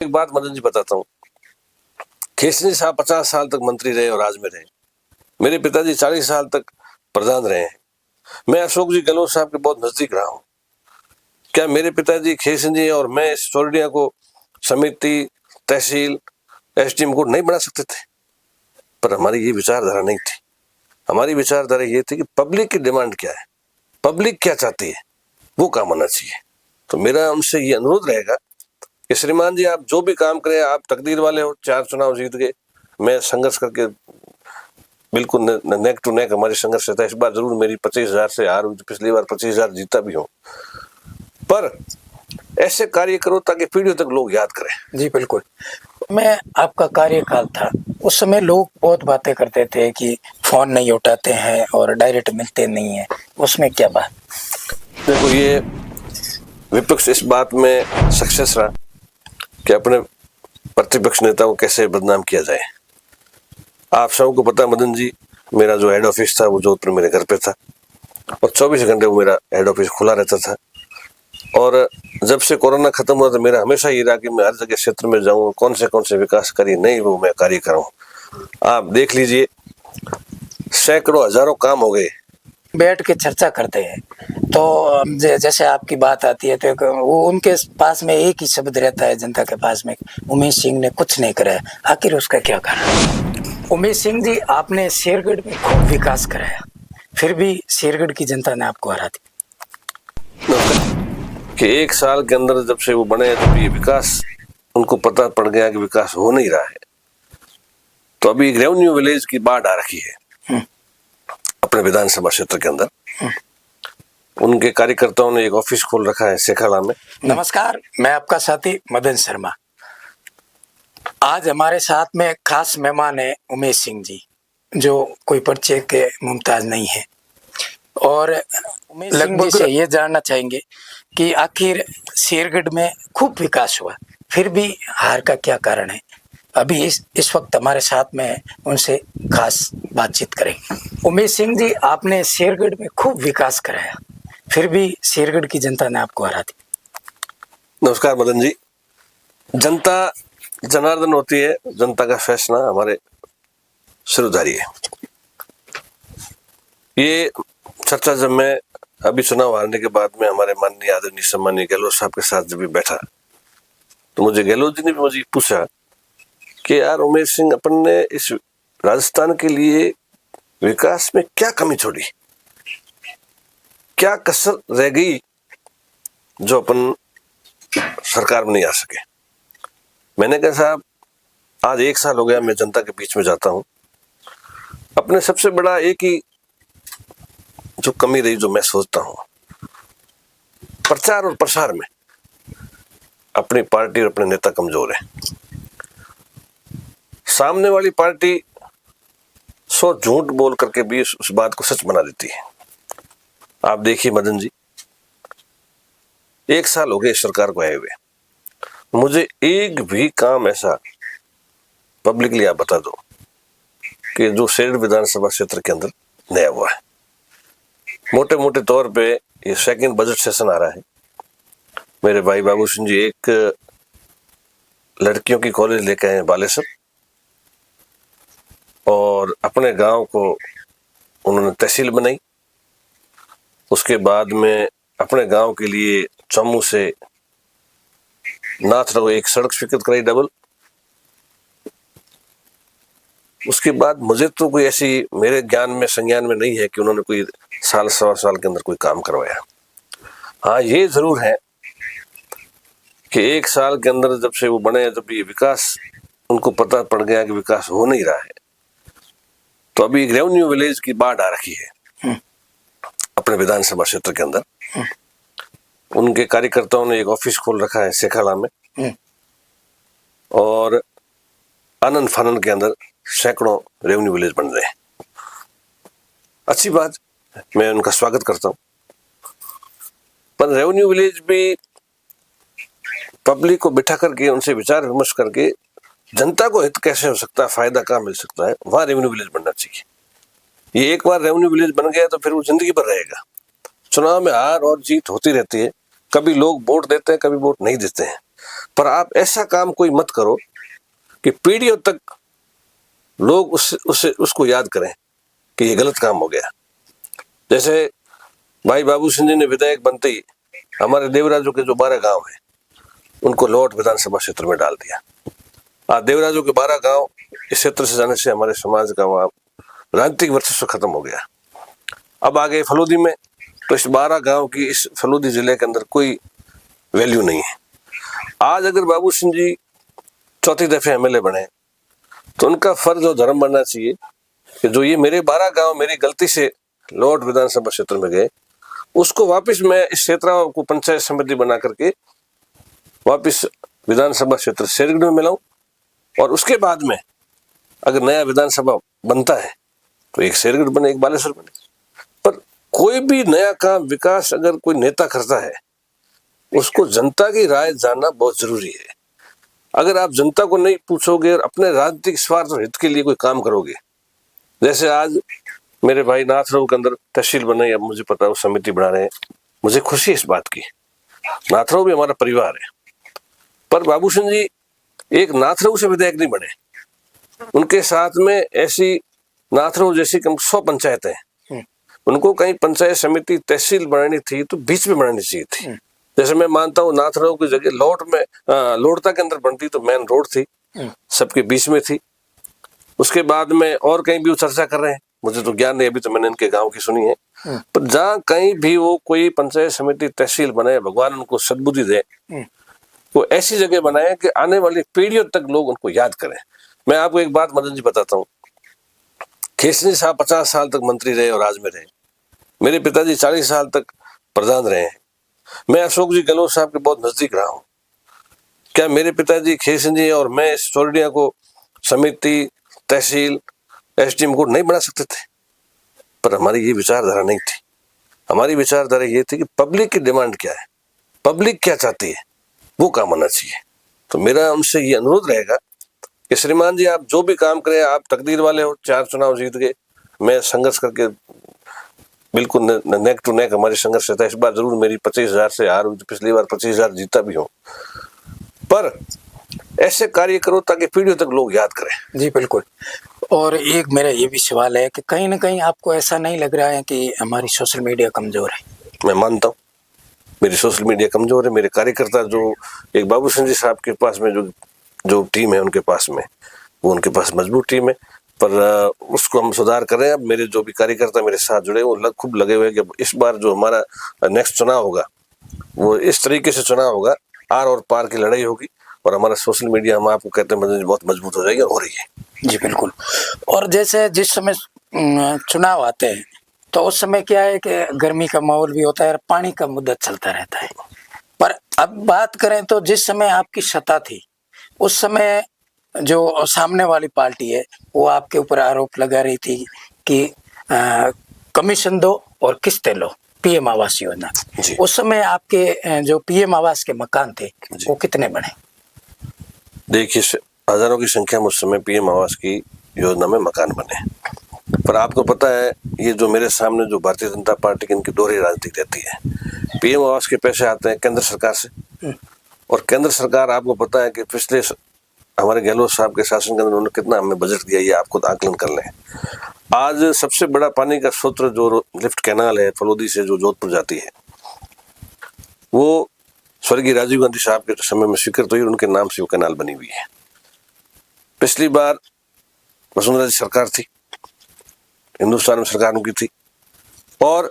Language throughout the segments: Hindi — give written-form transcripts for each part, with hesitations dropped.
एक बात मदन जी बताता हूँ। केसरी साहब 50 साल तक मंत्री रहे और राज में रहे। मेरे पिताजी 40 साल तक प्रधान रहे हैं। मैं अशोक जी गहलोत साहब के बहुत नजदीक रहा हूँ। क्या मेरे पिताजी केसरी जी और मैं इस चौरडिया को समिति, तहसील, एसडीएम को नहीं बना सकते थे? पर हमारी ये विचारधारा नहीं थी। हमारी विचारधारा ये थी कि पब्लिक की डिमांड क्या है, पब्लिक क्या चाहती है, वो काम होना चाहिए। तो मेरा उनसे ये अनुरोध रहेगा कि श्रीमान जी, आप जो भी काम करें, आप तकदीर वाले हो, 4 चुनाव जीत गए, मैं संघर्ष करके बिल्कुल नेक टू नेक हमारी संघर्ष रहता है। इस बार जरूर मेरी 25,000 से हार हुई, पिछली बार 25,000 जीता भी हूँ, पर ऐसे कार्य करो ताकि पीढ़ियों तक लोग याद करें। जी बिल्कुल। मैं आपका कार्यकाल था, उस समय लोग बहुत बातें करते थे कि फोन नहीं उठाते हैं और डायरेक्ट मिलते नहीं है, उसमें क्या बात? देखो, ये विपक्ष इस बात में सक्सेस रहा कि अपने प्रतिपक्ष नेता को कैसे बदनाम किया जाए। आप सबको पता मदन जी, मेरा जो हेड ऑफिस था वो जोधपुर मेरे घर पे था और 24 घंटे वो मेरा हेड ऑफिस खुला रहता था। और जब से कोरोना खत्म हुआ तो मेरा हमेशा ये रहा कि मैं हर जगह क्षेत्र में जाऊं, कौन से विकास कार्य नहीं वो मैं कार्य कराऊं। आप देख लीजिए, सैकड़ों हजारों काम हो गए। बैठ के चर्चा करते हैं तो जैसे आपकी बात आती है तो वो उनके पास में एक ही शब्द रहता है जनता के पास में, उमेश सिंह ने कुछ नहीं कराया। आखिर उसका क्या कारण? उमेश सिंह जी, आपने शेरगढ़ में खूब विकास कराया, फिर भी शेरगढ़ की जनता ने आपको हरा दी। कि 1 साल के अंदर जब से वो बने तब ये विकास उनको पता पड़ गया कि विकास हो नहीं रहा है। तो अभी रेवेन्यू विलेज की बाढ़ आ रखी है अपने विधानसभा क्षेत्र के अंदर। उनके कार्यकर्ताओं ने एक ऑफिस खोल रखा है सेखाला में। नमस्कार, मैं आपका साथी मदन शर्मा। आज हमारे साथ में खास मेहमान है उमेश सिंह जी, जो कोई परिचय के मुमताज नहीं है, और उमेश सिंह जी से ये जानना चाहेंगे कि आखिर शेरगढ़ में खूब विकास हुआ, फिर भी हार का क्या कारण है। अभी इस वक्त हमारे साथ में है, उनसे खास बातचीत करेंगे। उमेश सिंह जी, आपने शेरगढ़ में खूब विकास कराया, फिर भी शेरगढ़ की जनता ने आपको हरा दी। नमस्कार मदन जी। जनता जनार्दन होती है, जनता का फैसला हमारे सिरदारी है। ये चर्चा जब मैं अभी चुनाव हारने के बाद में हमारे माननीय आदरणीय सम्मानीय गहलोत साहब के साथ जब भी बैठा तो मुझे गहलोत जी ने भी मुझे पूछा कि यार उमेश सिंह, अपन ने इस राजस्थान के लिए विकास में क्या कमी छोड़ी, क्या कसर रह गई जो अपन सरकार में नहीं आ सके। मैंने कहा साहब, आज 1 साल हो गया मैं जनता के बीच में जाता हूं। अपने सबसे बड़ा एक ही जो कमी रही, जो मैं सोचता हूं, प्रचार और प्रसार में अपनी पार्टी और अपने नेता कमजोर है। सामने वाली पार्टी 100 झूठ बोल करके भी उस बात को सच बना देती है। आप देखिए मदन जी, 1 साल हो गए सरकार को आए हुए, मुझे एक भी काम ऐसा पब्लिकली आप बता दो कि जो शेरगढ़ विधानसभा क्षेत्र के अंदर नया हुआ है। मोटे मोटे तौर पे ये सेकंड बजट सेशन आ रहा है। मेरे भाई बाबू सिंह जी एक लड़कियों की कॉलेज लेके आए बालेश्वर, और अपने गांव को उन्होंने तहसील बनाई। उसके बाद में अपने गांव के लिए चम्मू से नाथ रहो एक सड़क स्वीकृत कराई डबल। उसके बाद मुझे तो कोई ऐसी मेरे ज्ञान में संज्ञान में नहीं है कि उन्होंने कोई साल 1.25 साल के अंदर कोई काम करवाया। हाँ, ये जरूर है कि 1 साल के अंदर जब से वो बने तब ये विकास उनको पता पड़ गया कि विकास हो नहीं रहा है। तो अभी रेवेन्यू विलेज की बाढ़ आ रखी है अपने विधानसभा क्षेत्र के अंदर। उनके कार्यकर्ताओं ने एक ऑफिस खोल रखा है सेखाला में, और आनंद फानन के अंदर सैकड़ों रेवेन्यू विलेज बन रहे हैं। अच्छी बात, मैं उनका स्वागत करता हूं, पर रेवेन्यू विलेज भी पब्लिक को बिठा करके उनसे विचार विमर्श करके जनता को हित कैसे हो सकता है, फायदा कहाँ मिल सकता है, वहां रेवेन्यू विलेज बनना चाहिए। ये एक बार रेवेन्यू विलेज बन गया तो फिर वो जिंदगी भर रहेगा। चुनाव में हार और जीत होती रहती है, कभी लोग वोट देते हैं, कभी वोट नहीं देते हैं। पर आप ऐसा काम कोई मत करो कि पीढ़ियों तक लोग उसको याद करें कि ये गलत काम हो गया। जैसे भाई बाबू सिंह जी ने विधायक बनते ही हमारे देवराजों के जो 12 गांव हैं उनको लौट विधानसभा क्षेत्र में डाल दिया। आज देवराजों के 12 गांव इस क्षेत्र से जाने से हमारे समाज का वहां राजनीतिक वर्चस्व खत्म हो गया। अब आ गए फलूदी में, तो इस 12 गांव की इस फलूदी जिले के अंदर कोई वैल्यू नहीं है। आज अगर बाबू सिंह जी चौथी दफे एमएलए बने तो उनका फर्ज और धर्म बनना चाहिए कि जो ये मेरे 12 गांव मेरी गलती से लौट विधानसभा क्षेत्र में गए, उसको वापस मैं इस क्षेत्र को पंचायत समिति बना करके वापस विधानसभा क्षेत्र शेरगढ़ में मिलाऊं, और उसके बाद में अगर नया विधानसभा बनता है तो एक शेरगढ़ बने, एक बालेश्वर बने। पर कोई भी नया काम विकास अगर कोई नेता करता है उसको जनता की राय जानना बहुत जरूरी है। अगर आप जनता को नहीं पूछोगे और अपने राजनीतिक स्वार्थ और हित के लिए कोई काम करोगे, जैसे आज मेरे भाई नाथराव के अंदर तहसील बनाई, अब मुझे पता है वो समिति बना रहे हैं, मुझे खुशी है इस बात की। नाथराव भी हमारा परिवार है, पर बाबू सिंह जी एक नाथराव से विधायक नहीं बने, उनके साथ में ऐसी नाथराव जैसी कम 100 पंचायतें हैं, उनको कहीं पंचायत समिति तहसील बनानी थी तो बीच में बनानी चाहिए थी। जैसे मैं मानता हूँ नाथराव की जगह लोड़ता के अंदर बनती तो मेन रोड थी, सबके बीच में थी। उसके बाद में और कहीं भी वो चर्चा कर रहे हैं, मुझे तो ज्ञान नहीं, अभी तो मैंने इनके गांव की सुनी है। पर जहाँ कहीं भी वो कोई पंचायत समिति तहसील बनाए, भगवान उनको सद्बुद्धि दे, वो ऐसी जगह बनाए कि आने वाली पीढ़ियों तक लोग उनको याद करें। मैं आपको एक बात मदन जी बताता हूँ, केसरी साहब 50 साल तक मंत्री रहे और राज में रहे, मेरे पिताजी 40 साल तक प्रधान रहे हैं, मैं अशोक जी गहलोत साहब के बहुत नजदीक रहा हूँ। क्या मेरे पिताजी केसरी जी और मैं इस चौरडिया को समिति तहसील एसडीएम को नहीं बना सकते थे? पर हमारी ये विचारधारा नहीं थी। हमारी विचारधारा ये थी कि पब्लिक की डिमांड क्या है, पब्लिक क्या चाहती है, वो काम होना चाहिए। तो मेरा उनसे ये अनुरोध रहेगा कि श्रीमान जी आप जो भी काम करें, आप तकदीर वाले हो, 4 चुनाव जीत गए, मैं संघर्ष करके बिल्कुल नेक टू नेक हमारी संघर्ष रहता है। इस बार जरूर मेरी 25,000 से हार हुई, पिछली बार 25,000 जीता भी हूँ, पर ऐसे कार्य करो ताकि पीढ़ियों तक लोग याद करें। जी बिल्कुल। और एक मेरा ये भी सवाल है कि कहीं ना कहीं आपको ऐसा नहीं लग रहा है कि हमारी सोशल मीडिया कमजोर है? मैं मानता हूँ मेरी सोशल मीडिया कमजोर है। मेरे कार्यकर्ता जो एक बाबू सिंह जी साहब के पास में जो टीम है उनके पास में, वो उनके पास मजबूत टीम है, पर उसको हम सुधार कर रहे हैं। अब मेरे जो भी कार्यकर्ता मेरे साथ जुड़े वो खूब लगे हुए हैं कि इस बार जो हमारा नेक्स्ट चुनाव होगा वो इस तरीके से चुनाव होगा, आर और पार की लड़ाई होगी, और हमारा सोशल मीडिया हम आपको कहते हैं बहुत मजबूत हो जाएगी, और हो रही है। जी बिल्कुल। और जैसे जिस समय चुनाव आते हैं तो उस समय क्या है कि गर्मी का माहौल भी होता है और पानी का मुद्दा चलता रहता है। पर अब बात करें तो जिस समय आपकी सत्ता थी उस समय जो सामने वाली पार्टी है वो आपके ऊपर आरोप लगा रही थी कि कमीशन दो और किस्तें लो, पीएम आवास योजना। उस समय आपके जो पीएम आवास के मकान थे वो कितने बने? देखिए, हजारों की संख्या में उस समय पीएम आवास की योजना में मकान बने, पर आपको पता है ये जो मेरे सामने जो भारतीय जनता पार्टी की इनकी दोहरी राजनीति रहती है। पीएम आवास के पैसे आते हैं केंद्र सरकार से, और केंद्र सरकार आपको पता है कि पिछले हमारे गहलोत साहब के शासन के अंदर उन्होंने कितना हमें बजट दिया, ये आपको आकलन कर लें। आज सबसे बड़ा पानी का स्रोत जो लिफ्ट कैनाल है फलोदी से जो जोधपुर जाती है, वो स्वर्गीय राजीव गांधी साहब के समय में स्वीकृत हुई और उनके नाम से वो कैनाल बनी हुई है। पिछली बार वसुंधरा जी सरकार थी, हिंदुस्तान में सरकार उनकी थी, और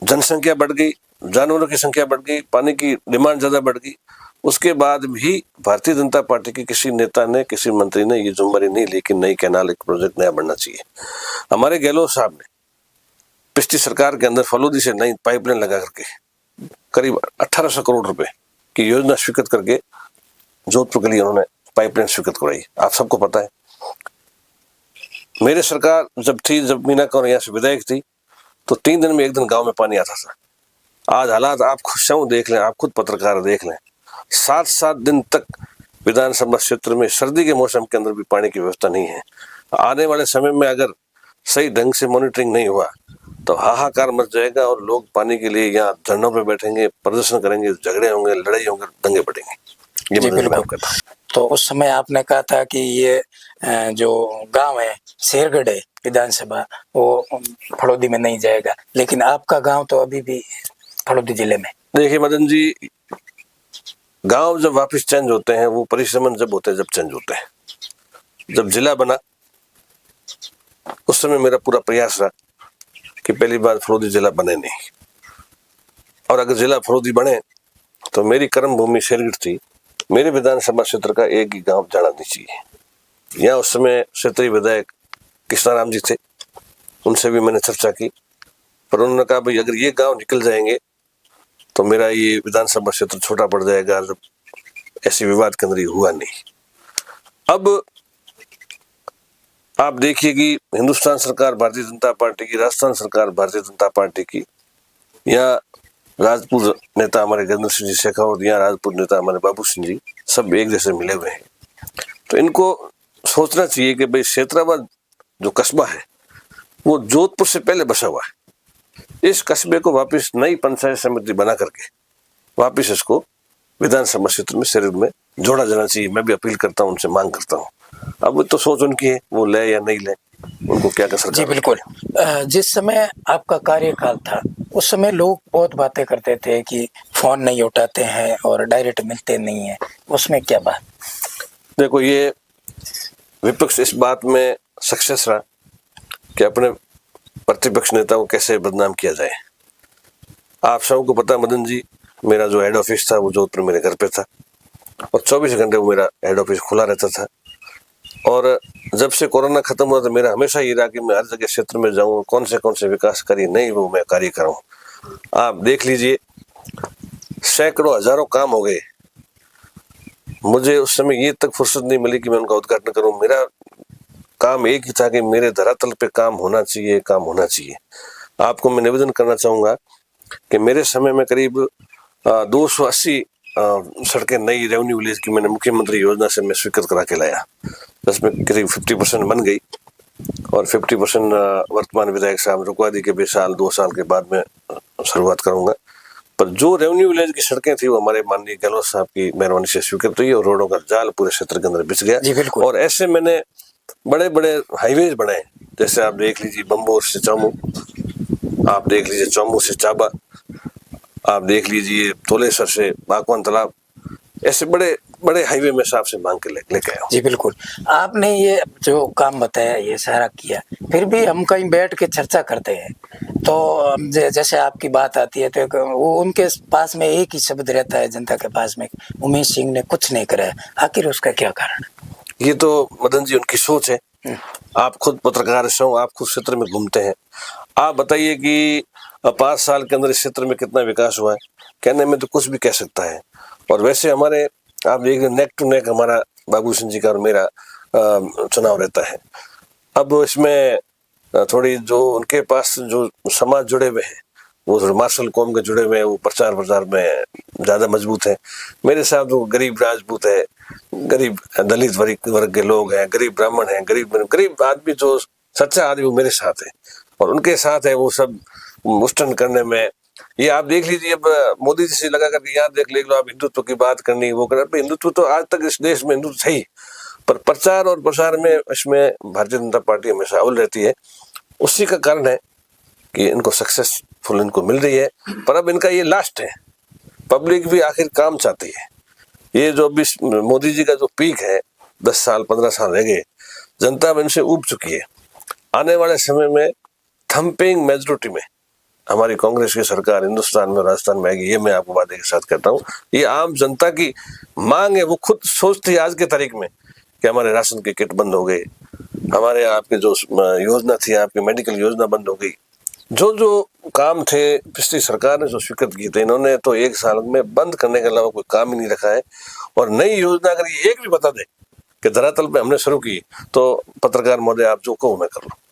जनसंख्या बढ़ गई, जानवरों की संख्या बढ़ गई, पानी की डिमांड ज्यादा बढ़ गई। उसके बाद भी भारतीय जनता पार्टी के किसी नेता ने, किसी मंत्री ने ये जिम्मेदारी नहीं ली कि नई कैनाल एक प्रोजेक्ट नया बनना चाहिए। हमारे गहलोत साहब ने पिछली सरकार के अंदर फलोदी से नई पाइपलाइन लगा करके करीब 1800 करोड़ रुपए की योजना स्वीकृत करके जोधपुर के लिए उन्होंने पाइपलाइन स्वीकृत कराई। आप सबको पता है मेरे सरकार जब मीना कौर यहाँ से विधायक थी तो 3 दिन में 1 दिन गांव में पानी आता था। आज हालात आप खुद देख लें, आप खुद पत्रकार देख लें, 7-7 दिन तक विधानसभा क्षेत्र में सर्दी के मौसम के अंदर भी पानी की व्यवस्था नहीं है। आने वाले समय में अगर सही ढंग से मॉनिटरिंग नहीं हुआ तो हाहाकार मच जाएगा, और लोग पानी के लिए यहाँ धरनों पे बैठेंगे, प्रदर्शन करेंगे, झगड़े होंगे, लड़ाई होंगे, दंगे बढ़ेंगे। ये जी मदन जी मैं बिल्कुल। आपको कहता हूँ। तो उस समय आपने कहा था कि ये जो गांव है शेरगढ़ है विधानसभा, वो फड़ौदी में नहीं जाएगा, लेकिन आपका गांव तो अभी भी फड़ौदी जिले में। देखिए मदन जी, गांव जब वापस चेंज होते हैं वो परिश्रमण जब होते हैं, जब चेंज होते हैं। जब जिला बना उस समय मेरा पूरा प्रयास रहा कि पहली बार फरोदी जिला बने नहीं, और अगर जिला फरोदी बने तो मेरी कर्म भूमि शेरगढ़ थी, मेरे विधानसभा क्षेत्र का एक ही गांव जाना नहीं चाहिए। यहाँ उस समय क्षेत्रीय विधायक कृष्णाराम जी थे, उनसे भी मैंने चर्चा की, पर उन्होंने कहा भाई अगर ये गांव निकल जाएंगे तो मेरा ये विधानसभा क्षेत्र छोटा पड़ जाएगा। जब ऐसी विवाद के अंदर ये हुआ नहीं। अब आप देखिए कि हिंदुस्तान सरकार भारतीय जनता पार्टी की, राजस्थान सरकार भारतीय जनता पार्टी की, यहाँ राजपूत नेता हमारे गजेंद्र सिंह जी शेखावत, यहाँ राजपूत नेता हमारे बाबू सिंह जी, सब एक जैसे मिले हुए हैं। तो इनको सोचना चाहिए कि भाई क्षेत्राबाद जो कस्बा है वो जोधपुर से पहले बसा हुआ है। इस कस्बे को वापस नई पंचायत समिति बना करके वापस इसको विधानसभा क्षेत्र में शेरगढ़ में जोड़ा जाना चाहिए। मैं भी अपील करता हूँ, उनसे मांग करता हूँ। अब तो सोच उनकी है, वो ले या नहीं ले, उनको क्या कर सकते। जी बिल्कुल। जिस समय आपका कार्यकाल था उस समय लोग बहुत बातें करते थे कि फोन नहीं उठाते हैं और डायरेक्ट मिलते नहीं है, उसमें क्या बात? देखो, ये विपक्ष इस बात में सक्सेस रहा कि अपने प्रतिपक्ष नेता को कैसे बदनाम किया जाए। आप सबको पता मदन जी, मेरा जो हेड ऑफिस था वो जोधपुर मेरे घर पे था, और 24 घंटे वो मेरा हेड ऑफिस खुला रहता था। और जब से कोरोना खत्म हुआ तो मेरा हमेशा ये रहा कि मैं हर जगह क्षेत्र में जाऊं, कौन से विकास कार्य नहीं वो मैं कार्य करूं। आप देख लीजिए, सैकड़ों हजारों काम हो गए, मुझे उस समय ये तक फुर्सत नहीं मिली कि मैं उनका उद्घाटन करूं। मेरा काम एक ही था कि मेरे धरातल पे काम होना चाहिए, काम होना चाहिए। आपको मैं निवेदन करना चाहूंगा कि मेरे समय में करीब 280 सड़कें नई रेवेन्यू विलेज की मैंने मुख्यमंत्री योजना से मैं स्वीकृत करा के लाया, जिसमें करीब 50% बन गई, और 50% वर्तमान विधायक साहब रुकवा दी कि 2 साल के बाद में शुरुआत करूंगा। पर जो रेवेन्यू विलेज की सड़कें थी वो हमारे माननीय गहलोत साहब की मेहरबानी से स्वीकृत हुई, और रोडों का जाल पूरे क्षेत्र के अंदर बिछ गया। और ऐसे मैंने बड़े बड़े हाईवेज बनाए, जैसे आप देख लीजिए बम्बोर से चौमू, आप देख लीजिए चौमू से चाबा, आप देख लीजिए धोलेसर से बागवान तालाब, ऐसे बड़े बड़े हाईवे में साहब से मांग के लेके आया हूं। जी बिल्कुल। आपने ये जो काम बताया ये सारा किया, फिर भी हम कहीं बैठ के चर्चा करते हैं तो जैसे आपकी बात आती है तो वो उनके पास में एक ही शब्द रहता है जनता के पास में, उमेश सिंह ने कुछ नहीं करा है। आखिर उसका क्या कारण? ये तो मदन जी उनकी सोच है। आप खुद पत्रकार से हो, आप खुद क्षेत्र में घूमते हैं, आप बताइए कि 5 साल के अंदर इस क्षेत्र में कितना विकास हुआ है। कहने में तो कुछ भी कह सकता है। और वैसे हमारे आप देख रहे नेक टू नेक हमारा बाबू सिंह जी का और मेरा चुनाव रहता है। अब इसमें थोड़ी जो उनके पास जो समाज जुड़े हुए हैं, वो थोड़े मार्शल कौम के जुड़े हुए हैं, वो प्रचार में ज्यादा मजबूत है। मेरे साथ वो गरीब राजपूत है, गरीब दलित वर्ग के लोग हैं, गरीब ब्राह्मण हैं, गरीब आदमी, जो सच्चा आदमी वो मेरे साथ है, और उनके साथ है वो सब मुस्टन करने में। ये आप देख लीजिए, अब मोदी जी से लगा करके यहाँ देख लो, आप हिंदुत्व की बात करनी वो कर, हिंदुत्व तो आज तक इस देश में हिंदुत्व सही, पर प्रचार और प्रसार में इसमें भारतीय जनता पार्टी हमेशा अव्वल रहती है। उसी का कारण है कि इनको सक्सेसफुल इनको मिल रही है। पर अब इनका ये लास्ट है, पब्लिक भी आखिर काम चाहती है। ये जो अभी मोदी जी का जो पीक है, 10 साल 15 साल रह गए, जनता अब इनसे ऊब चुकी है। आने वाले समय में थम्पिंग मेजोरिटी में हमारी कांग्रेस की सरकार हिंदुस्तान में, राजस्थान में आएगी, ये मैं आपको वादे के साथ कहता हूँ। ये आम जनता की मांग है, वो खुद सोचती है आज के तारीख में कि हमारे राशन के किट बंद हो गए, हमारे आपके जो योजना थी, आपकी मेडिकल योजना बंद हो गई। जो काम थे पिछली सरकार ने जो स्वीकृत किए थे, इन्होंने तो 1 साल में बंद करने के अलावा कोई काम ही नहीं रखा है। और नई योजना अगर ये एक भी बता दे कि धरातल पे हमने शुरू की, तो पत्रकार महोदय आप जो कहो मैं कर लूँ।